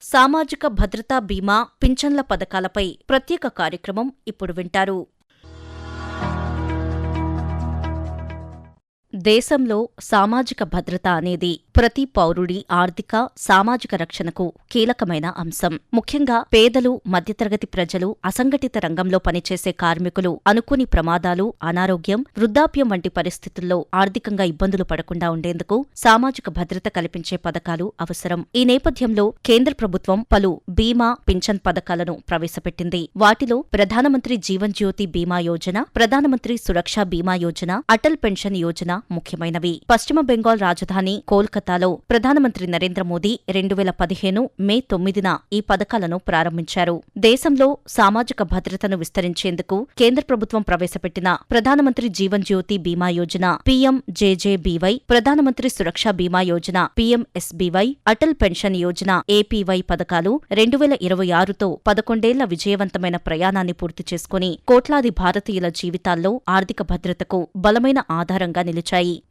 సామాజిక భద్రతా బీమా పింఛన్ల పథకాలపై ప్రత్యేక కార్యక్రమం ఇప్పుడు వింటారు. దేశంలో సామాజిక భద్రత అనేది ప్రతి పౌరుడి ఆర్థిక, సామాజిక రక్షణకు కీలకమైన అంశం. ముఖ్యంగా పేదలు, మధ్యతరగతి ప్రజలు, అసంఘటిత రంగంలో పనిచేసే కార్మికులు అనుకోని ప్రమాదాలు, అనారోగ్యం, వృద్ధాప్యం వంటి పరిస్థితుల్లో ఆర్థికంగా ఇబ్బందులు పడకుండా ఉండేందుకు సామాజిక భద్రత కల్పించే పథకాలు అవసరం. ఈ నేపథ్యంలో కేంద్ర ప్రభుత్వం పలు బీమా, పింఛన్ పథకాలను ప్రవేశపెట్టింది. వాటిలో ప్రధానమంత్రి జీవన్ జ్యోతి బీమా యోజన, ప్రధానమంత్రి సురక్ష బీమా యోజన, అటల్ పెన్షన్ యోజన ముఖ్యమైనవి. పశ్చిమ బెంగాల్ రాజధాని కోల్కతాలో ప్రధానమంత్రి నరేంద్ర మోదీ 2015 మే 9న ఈ పథకాలను ప్రారంభించారు. దేశంలో సామాజిక భద్రతను విస్తరించేందుకు కేంద్ర ప్రభుత్వం ప్రవేశపెట్టిన ప్రధానమంత్రి జీవన్ జ్యోతి బీమా యోజన పీఎంజేజేబీవై, ప్రధానమంత్రి సురక్ష బీమా యోజన పీఎంఎస్బీవై, అటల్ పెన్షన్ యోజన ఏపీవై పథకాలు 2026తో 11 ఏళ్ల విజయవంతమైన ప్రయాణాన్ని పూర్తి చేసుకుని కోట్లాది భారతీయుల జీవితాల్లో ఆర్థిక భద్రతకు బలమైన ఆధారంగా నిలిచాయి.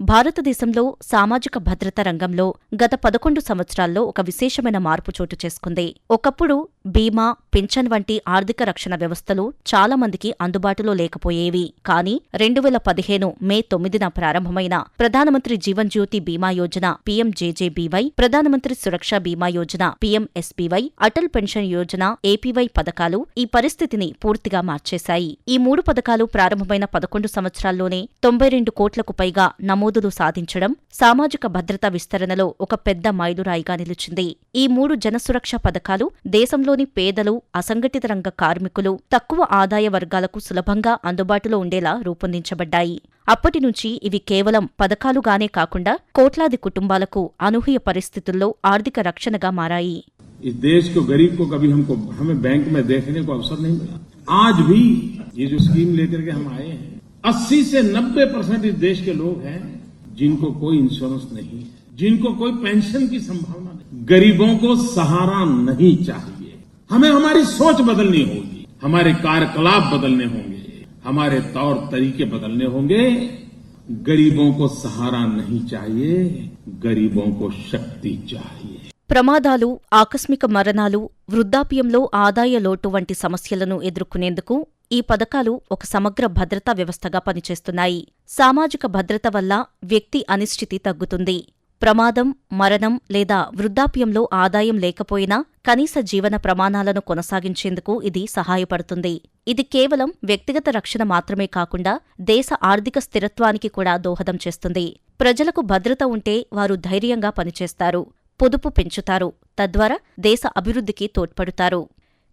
భారతదేశంలో సామాజిక భద్రత రంగంలో గత 11 సంవత్సరాల్లో ఒక విశేషమైన మార్పు చోటు చేసుకుంది. ఒకప్పుడు బీమా, పింఛన్ వంటి ఆర్థిక రక్షణ వ్యవస్థలు చాలా మందికి అందుబాటులో లేకపోయేవి. కానీ 2015 మే 9న ప్రారంభమైన ప్రధానమంత్రి జీవన్ జ్యోతి బీమా యోజన పీఎంజేజేబీవై, ప్రధానమంత్రి సురక్ష బీమా యోజన పీఎంఎస్బీవై, అటల్ పెన్షన్ యోజన ఏపీవై పథకాలు ఈ పరిస్థితిని పూర్తిగా మార్చేశాయి. ఈ 3 పథకాలు ప్రారంభమైన 11 సంవత్సరాల్లోనే 92 కోట్లకు పైగా నమోదులు సాధించడం సామాజిక భద్రత విస్తరణలో ఒక పెద్ద మైలురాయిగా నిలిచింది. ఈ 3 జనసురక్ష పథకాలు దేశంలోని పేదలు, అసంఘటిత రంగ కార్మికులు, తక్కువ ఆదాయ వర్గాలకు సులభంగా అందుబాటులో ఉండేలా రూపొందించబడ్డాయి. అప్పటి నుంచి ఇవి కేవలం పథకాలుగానే కాకుండా కోట్లాది కుటుంబాలకు అనూహ్య పరిస్థితుల్లో ఆర్థిక రక్షణగా మారాయి. इस देश को गरीब को कभी हमें बैंक में देखने को अवसर नहीं मिला. आज भी ये जो स्कीम लेकर के हम आए हैं, 80 से 90% इस देश के लोग हैं जिनको कोई इंश्योरेंस नहीं है, जिनको कोई पेंशन की संभावना नहीं. गरीबों को सहारा नहीं चाहिए. हमें हमारी सोच बदलनी होगी, हमारे कार्यकलाप बदलने होंगे, हमारे तौर तरीके बदलने होंगे. गरीबों को सहारा नहीं चाहिए, गरीबों को शक्ति चाहिए. ప్రమాదాలు, ఆకస్మిక మరణాలు, వృద్ధాప్యంలో ఆదాయ లోటు వంటి సమస్యలను ఎదుర్కొనేందుకు ఈ పథకాలు ఒక సమగ్ర భద్రతా వ్యవస్థగా పనిచేస్తున్నాయి. సామాజిక భద్రత వల్ల వ్యక్తి అనిశ్చితి తగ్గుతుంది. ప్రమాదం, మరణం లేదా వృద్ధాప్యంలో ఆదాయం లేకపోయినా కనీస జీవన ప్రమాణాలను కొనసాగించేందుకు ఇది సహాయపడుతుంది. ఇది కేవలం వ్యక్తిగత రక్షణ మాత్రమే కాకుండా దేశ ఆర్థిక స్థిరత్వానికి కూడా దోహదం చేస్తుంది. ప్రజలకు భద్రత ఉంటే వారు ధైర్యంగా పనిచేస్తారు, పొదుపు పెంచుతారు, తద్వారా దేశ అభివృద్ధికి తోడ్పడుతారు.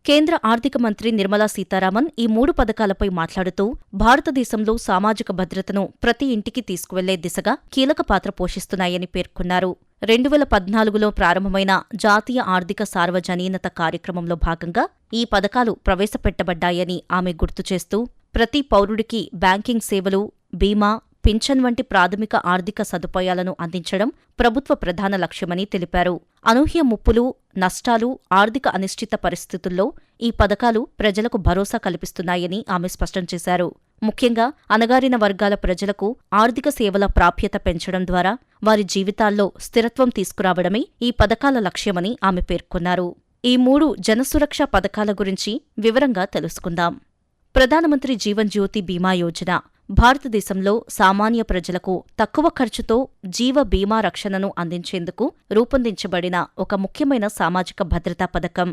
కేంద్ర ఆర్థిక మంత్రి నిర్మలా సీతారామన్ ఈ 3 పథకాలపై మాట్లాడుతూ భారతదేశంలో సామాజిక భద్రతను ప్రతి ఇంటికి తీసుకువెళ్లే దిశగా కీలక పాత్ర పోషిస్తున్నాయని పేర్కొన్నారు. 2014లో ప్రారంభమైన జాతీయ ఆర్థిక సార్వజనీనత కార్యక్రమంలో భాగంగా ఈ పథకాలు ప్రవేశపెట్టబడ్డాయని ఆమె గుర్తుచేస్తూ ప్రతి పౌరుడికి బ్యాంకింగ్ సేవలు, బీమా, పింఛన్ వంటి ప్రాథమిక ఆర్థిక సదుపాయాలను అందించడం ప్రభుత్వ ప్రధాన లక్ష్యమని తెలిపారు. అనూహ్య ముప్పులు, నష్టాలు, ఆర్థిక అనిశ్చిత పరిస్థితుల్లో ఈ పథకాలు ప్రజలకు భరోసా కల్పిస్తున్నాయని ఆమె స్పష్టం చేశారు. ముఖ్యంగా అణగారిన వర్గాల ప్రజలకు ఆర్థిక సేవల ప్రాప్యత పెంచడం ద్వారా వారి జీవితాల్లో స్థిరత్వం తీసుకురావడమే ఈ పథకాల లక్ష్యమని ఆమె పేర్కొన్నారు. ఈ 3 జనసురక్ష పథకాల గురించి వివరంగా తెలుసుకుందాం. ప్రధానమంత్రి జీవన్ జ్యోతి బీమా యోజన భారతదేశంలో సామాన్య ప్రజలకు తక్కువ ఖర్చుతో జీవ బీమా రక్షణను అందించేందుకు రూపొందించబడిన ఒక ముఖ్యమైన సామాజిక భద్రతా పథకం.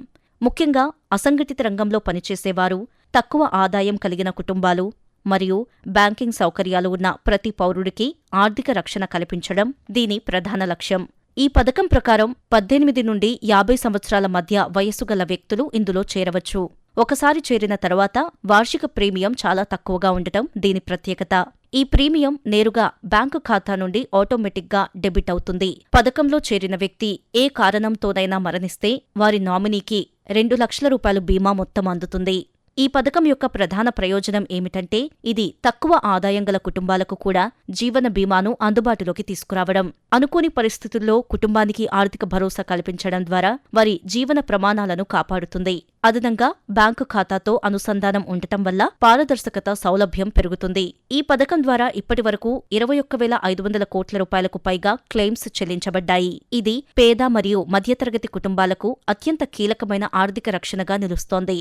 ముఖ్యంగా అసంఘటిత రంగంలో పనిచేసేవారు, తక్కువ ఆదాయం కలిగిన కుటుంబాలు మరియు బ్యాంకింగ్ సౌకర్యాలు ఉన్న ప్రతి పౌరుడికి ఆర్థిక రక్షణ కల్పించడం దీని ప్రధాన లక్ష్యం. ఈ పథకం ప్రకారం 18 నుండి 50 సంవత్సరాల మధ్య వయస్సు గల వ్యక్తులు ఇందులో చేరవచ్చు. ఒకసారి చేరిన తర్వాత వార్షిక ప్రీమియం చాలా తక్కువగా ఉండటం దీని ప్రత్యేకత. ఈ ప్రీమియం నేరుగా బ్యాంకు ఖాతా నుండి ఆటోమేటిక్గా డెబిట్ అవుతుంది. పథకంలో చేరిన వ్యక్తి ఏ కారణంతోనైనా మరణిస్తే వారి నామినీకి 2 లక్షల రూపాయలు బీమా మొత్తం అందుతుంది. ఈ పథకం యొక్క ప్రధాన ప్రయోజనం ఏమిటంటే ఇది తక్కువ ఆదాయం గల కుటుంబాలకు కూడా జీవన బీమాను అందుబాటులోకి తీసుకురావడం. అనుకోని పరిస్థితుల్లో కుటుంబానికి ఆర్థిక భరోసా కల్పించడం ద్వారా వారి జీవన ప్రమాణాలను కాపాడుతుంది. అదనంగా బ్యాంకు ఖాతాతో అనుసంధానం ఉండటం వల్ల పారదర్శకత సౌలభ్యం పెరుగుతుంది. ఈ పథకం ద్వారా ఇప్పటివరకు 21,500 కోట్ల రూపాయలకు పైగా క్లెయిమ్స్ చెల్లించబడ్డాయి. ఇది పేద మరియు మధ్యతరగతి కుటుంబాలకు అత్యంత కీలకమైన ఆర్థిక రక్షణగా నిలుస్తోంది.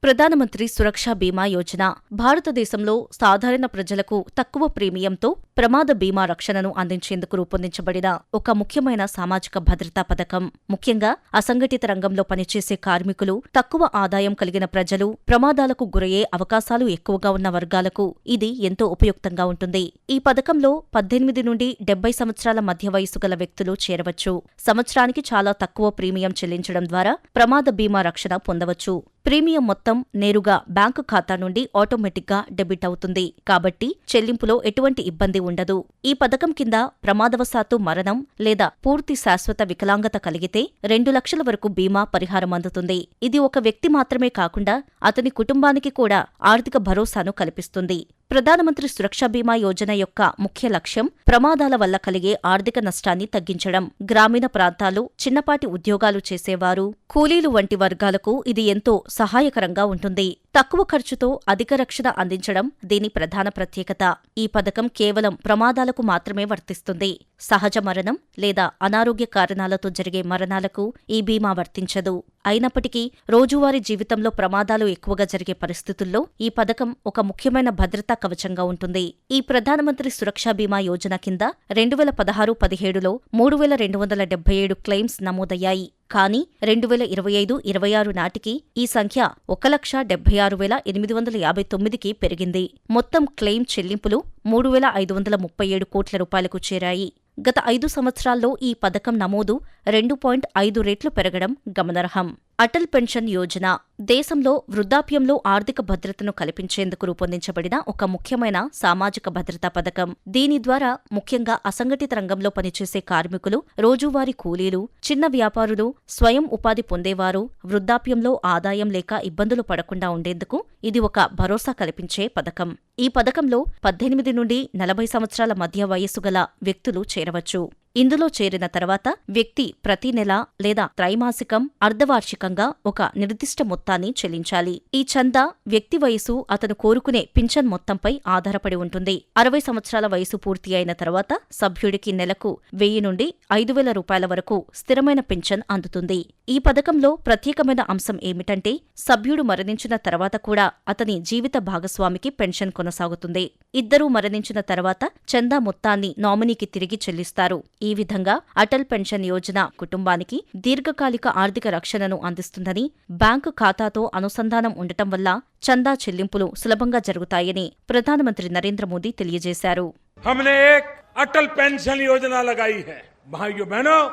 ప్రధానమంత్రి సురక్ష బీమా యోజన భారతదేశంలో సాధారణ ప్రజలకు తక్కువ ప్రీమియంతో ప్రమాద బీమా రక్షణను అందించేందుకు రూపొందించబడిన ఒక ముఖ్యమైన సామాజిక భద్రతా పథకం. ముఖ్యంగా అసంఘటిత రంగంలో పనిచేసే కార్మికులు, తక్కువ ఆదాయం కలిగిన ప్రజలు, ప్రమాదాలకు గురయ్యే అవకాశాలు ఎక్కువగా ఉన్న వర్గాలకు ఇది ఎంతో ఉపయుక్తంగా ఉంటుంది. ఈ పథకంలో 18 నుండి 70 సంవత్సరాల మధ్య వయసు గల వ్యక్తులు చేరవచ్చు. సంవత్సరానికి చాలా తక్కువ ప్రీమియం చెల్లించడం ద్వారా ప్రమాద బీమా రక్షణ పొందవచ్చు. ప్రీమియం మొత్తం నేరుగా బ్యాంకు ఖాతా నుండి ఆటోమేటిక్గా డెబిట్ అవుతుంది. కాబట్టి చెల్లింపులో ఎటువంటి ఇబ్బంది ఉండదు. ఈ పథకం కింద ప్రమాదవశాత్తు మరణం లేదా పూర్తి శాశ్వత వికలాంగత కలిగితే 2 లక్షల వరకు బీమా పరిహారం అందుతుంది. ఇది ఒక వ్యక్తి మాత్రమే కాకుండా అతని కుటుంబానికి కూడా ఆర్థిక భరోసాను కల్పిస్తుంది. ప్రధానమంత్రి సురక్ష బీమా యోజన యొక్క ముఖ్య లక్ష్యం ప్రమాదాల వల్ల కలిగే ఆర్థిక నష్టాన్ని తగ్గించడం. గ్రామీణ ప్రాంతాలు, చిన్నపాటి ఉద్యోగాలు చేసేవారు, కూలీలు వంటి వర్గాలకు ఇది ఎంతో సహాయకరంగా ఉంటుంది. తక్కువ ఖర్చుతో అధిక రక్షణ అందించడం దీని ప్రధాన ప్రత్యేకత. ఈ పథకం కేవలం ప్రమాదాలకు మాత్రమే వర్తిస్తుంది. సహజ మరణం లేదా అనారోగ్య కారణాలతో జరిగే మరణాలకు ఈ బీమా వర్తించదు. అయినప్పటికీ రోజువారీ జీవితంలో ప్రమాదాలు ఎక్కువగా జరిగే పరిస్థితుల్లో ఈ పథకం ఒక ముఖ్యమైన భద్రతా కవచంగా ఉంటుంది. ఈ ప్రధానమంత్రి సురక్ష బీమా యోజన కింద 2016-17లో 3,277 క్లెయిమ్స్ నమోదయ్యాయి. కానీ 2025-26 నాటికి ఈ సంఖ్య 1,76,859కి పెరిగింది. మొత్తం క్లెయిమ్ చెల్లింపులు 3,537 కోట్ల రూపాయలకు చేరాయి. గత 5 సంవత్సరాల్లో ఈ పథకం నమోదు 2.5 రెట్లు పెరగడం గమనార్హం. అటల్ పెన్షన్ యోజన దేశంలో వృద్ధాప్యంలో ఆర్థిక భద్రతను కల్పించేందుకు రూపొందించబడిన ఒక ముఖ్యమైన సామాజిక భద్రతా పథకం. దీని ద్వారా ముఖ్యంగా అసంఘటిత రంగంలో పనిచేసే కార్మికులు, రోజువారీ కూలీలు, చిన్న వ్యాపారులు, స్వయం ఉపాధి పొందేవారు వృద్ధాప్యంలో ఆదాయం లేక ఇబ్బందులు పడకుండా ఉండేందుకు ఇది ఒక భరోసా కల్పించే పథకం. ఈ పథకంలో 18 నుండి 40 సంవత్సరాల మధ్య వయస్సు గల వ్యక్తులు చేరవచ్చు. ఇందులో చేరిన తర్వాత వ్యక్తి ప్రతి నెల లేదా త్రైమాసికం, అర్ధవార్షికంగా ఒక నిర్దిష్ట మొత్తాన్ని చెల్లించాలి. ఈ చందా వ్యక్తి వయసు, అతను కోరుకునే పింఛన్ మొత్తంపై ఆధారపడి ఉంటుంది. 60 సంవత్సరాల వయసు పూర్తి అయిన తర్వాత సభ్యుడికి నెలకు 1000 నుండి 5,000 రూపాయల వరకు స్థిరమైన పింఛన్ అందుతుంది. ఈ పథకంలో ప్రత్యేకమైన అంశం ఏమిటంటే సభ్యుడు మరణించిన తర్వాత కూడా అతని జీవిత భాగస్వామికి పెన్షన్ కొనసాగుతుంది. ఇద్దరూ మరణించిన తర్వాత చందా మొత్తాన్ని నామినీకి తిరిగి చెల్లిస్తారు. ఈ విధంగా అటల్ పెన్షన్ యోజన కుటుంబానికి దీర్ఘకాలిక ఆర్థిక రక్షణను అందిస్తుందని, బ్యాంకు ఖాతాతో అనుసంధానం ఉండటం వల్ల చందా చెల్లింపులు సులభంగా జరుగుతాయని ప్రధానమంత్రి నరేంద్ర మోదీ తెలియజేశారు. हमने एक अटल पेंशन योजना लगाई है। भाइयों बहनों,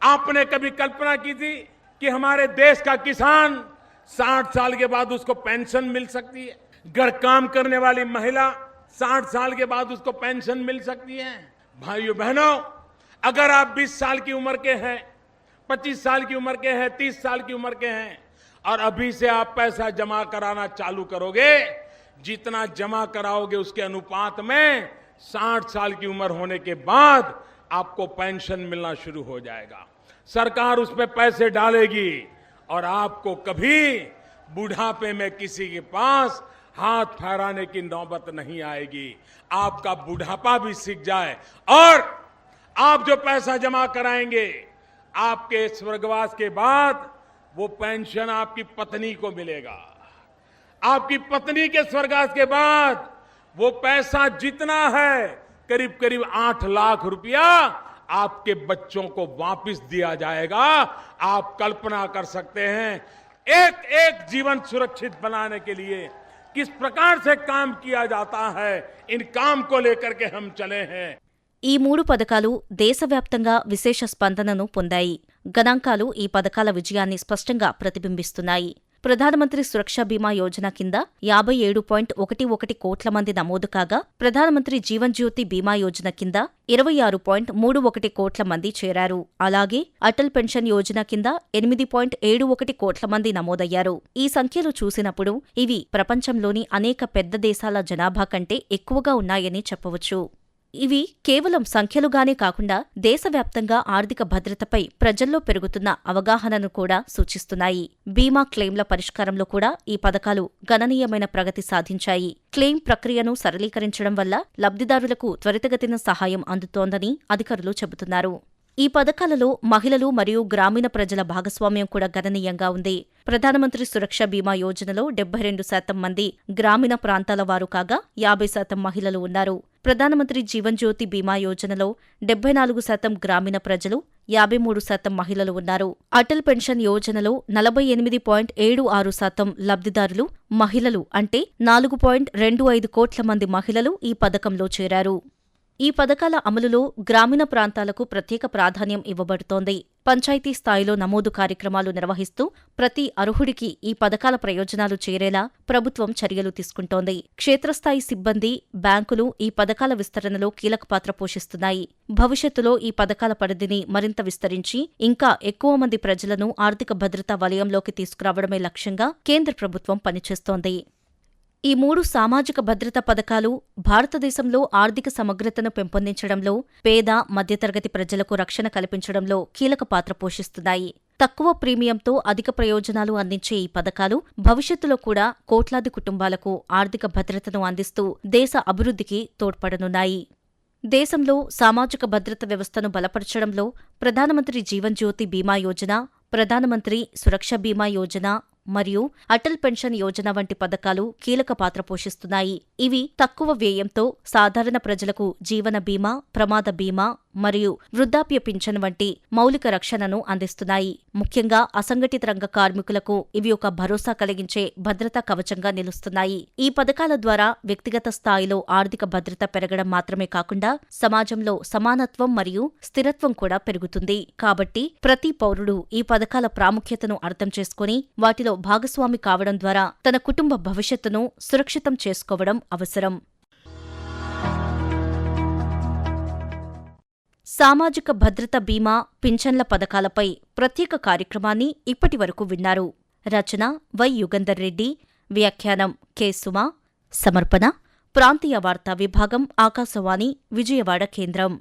आपने कभी कल्पना की थी कि हमारे देश का किसान 60 साल के बाद उसको पेंशन मिल सकती है? घर काम करने वाली महिला 60 साल के बाद उसको पेंशन मिल सकती है? भाइयों बहनों, अगर आप 20 साल की उम्र के हैं, 25 साल की उम्र के हैं, 30 साल की उम्र के हैं और अभी से आप पैसा जमा कराना चालू करोगे, जितना जमा कराओगे उसके अनुपात में 60 साल की उम्र होने के बाद आपको पेंशन मिलना शुरू हो जाएगा। सरकार उस पे पैसे डालेगी और आपको कभी बुढ़ापे में किसी के पास हाथ फहराने की नौबत नहीं आएगी। आपका बुढ़ापा भी सीख जाए और आप जो पैसा जमा कराएंगे, आपके स्वर्गवास के बाद वो पेंशन आपकी पत्नी को मिलेगा। आपकी पत्नी के स्वर्गवास के बाद वो पैसा जितना है करीब करीब 8 लाख रुपया आपके बच्चों को वापस दिया जाएगा। आप कल्पना कर सकते हैं एक एक जीवन सुरक्षित बनाने के लिए किस प्रकार से काम किया जाता है। इन काम को लेकर के हम चले हैं। ఈ 3 పథకాలు దేశవ్యాప్తంగా విశేష స్పందనను పొందాయి. గణాంకాలు ఈ పథకాల విజయాన్ని స్పష్టంగా ప్రతిబింబిస్తున్నాయి. ప్రధానమంత్రి సురక్ష బీమా యోజన కింద 57.11 కోట్ల మంది నమోదు కాగా, ప్రధానమంత్రి జీవన్ జ్యోతి బీమా యోజన కింద 26.31 కోట్ల మంది చేరారు. అలాగే అటల్ పెన్షన్ యోజన కింద 8.71 కోట్ల మంది నమోదయ్యారు. ఈ సంఖ్యలు చూసినప్పుడు ఇవి ప్రపంచంలోని అనేక పెద్ద దేశాల జనాభా కంటే ఎక్కువగా ఉన్నాయని చెప్పవచ్చు. ఇవి కేవలం సంఖ్యలుగానే కాకుండా దేశవ్యాప్తంగా ఆర్థిక భద్రతపై ప్రజల్లో పెరుగుతున్న అవగాహనను కూడా సూచిస్తున్నాయి. బీమా క్లెయిమ్ల పరిష్కారంలో కూడా ఈ పథకాలు గణనీయమైన ప్రగతి సాధించాయి. క్లెయిమ్ ప్రక్రియను సరళీకరించడం వల్ల లబ్ధిదారులకు త్వరితగతిన సహాయం అందుతోందని అధికారులు చెబుతున్నారు. ఈ పథకాలలో మహిళలు మరియు గ్రామీణ ప్రజల భాగస్వామ్యం కూడా గణనీయంగా ఉంది. ప్రధానమంత్రి సురక్ష బీమా యోజనలో 72% మంది గ్రామీణ ప్రాంతాల వారు కాగా 50% మహిళలు ఉన్నారు. ప్రధానమంత్రి జీవన్ జ్యోతి బీమా యోజనలో 74% గ్రామీణ ప్రజలు, 53% మహిళలు ఉన్నారు. అటల్ పెన్షన్ యోజనలో 48.76% లబ్ధిదారులు మహిళలు, అంటే 4.25 కోట్ల మంది మహిళలు ఈ పథకంలో చేరారు. ఈ పథకాల అమలులో గ్రామీణ ప్రాంతాలకు ప్రత్యేక ప్రాధాన్యం ఇవ్వబడుతోంది. పంచాయతీ స్థాయిలో నమోదు కార్యక్రమాలు నిర్వహిస్తూ ప్రతి అర్హుడికి ఈ పథకాల ప్రయోజనాలు చేరేలా ప్రభుత్వం చర్యలు తీసుకుంటోంది. క్షేత్రస్థాయి సిబ్బంది, బ్యాంకులు ఈ పథకాల విస్తరణలో కీలక పాత్ర పోషిస్తున్నాయి. భవిష్యత్తులో ఈ పథకాల పరిధిని మరింత విస్తరించి ఇంకా ఎక్కువ మంది ప్రజలను ఆర్థిక భద్రతా వలయంలోకి తీసుకురావడమే లక్ష్యంగా కేంద్ర ప్రభుత్వం పనిచేస్తోంది. ఈ 3 సామాజిక భద్రతా పథకాలు భారతదేశంలో ఆర్థిక సమగ్రతను పెంపొందించడంలో, పేద, మధ్యతరగతి ప్రజలకు రక్షణ కల్పించడంలో కీలక పాత్ర పోషిస్తున్నాయి. తక్కువ ప్రీమియంతో అధిక ప్రయోజనాలు అందించే ఈ పథకాలు భవిష్యత్తులో కూడా కోట్లాది కుటుంబాలకు ఆర్థిక భద్రతను అందిస్తూ దేశ అభివృద్ధికి తోడ్పడనున్నాయి. దేశంలో సామాజిక భద్రత వ్యవస్థను బలపరచడంలో ప్రధానమంత్రి జీవన్ జ్యోతి బీమా యోజన, ప్రధానమంత్రి సురక్ష బీమా యోజన మరియు అటల్ పెన్షన్ యోజన వంటి పథకాలు కీలక పాత్ర పోషిస్తున్నాయి. ఇవి తక్కువ వ్యయంతో సాధారణ ప్రజలకు జీవన బీమా, ప్రమాద బీమా మరియు వృద్ధాప్య పింఛన్ వంటి మౌలిక రక్షణను అందిస్తున్నాయి. ముఖ్యంగా అసంఘటిత రంగ కార్మికులకు ఇవి ఒక భరోసా కలిగించే భద్రతా కవచంగా నిలుస్తున్నాయి. ఈ పథకాల ద్వారా వ్యక్తిగత స్థాయిలో ఆర్థిక భద్రత పెరగడం మాత్రమే కాకుండా సమాజంలో సమానత్వం మరియు స్థిరత్వం కూడా పెరుగుతుంది. కాబట్టి ప్రతి పౌరుడు ఈ పథకాల ప్రాముఖ్యతను అర్థం చేసుకుని వాటిలో భాగస్వామి కావడం ద్వారా తన కుటుంబ భవిష్యత్తును సురక్షితం చేసుకోవడం అవసరం. సామాజిక భద్రత బీమా, పింఛన్ల పథకాలపై ప్రత్యేక కార్యక్రమాన్ని ఇప్పటివరకు విన్నారు. రచన వై. యుగంధర్ రెడ్డి, వ్యాఖ్యానం కె. సుమ, సమర్పణ ప్రాంతీయ వార్తా విభాగం, ఆకాశవాణి, విజయవాడ కేంద్రం.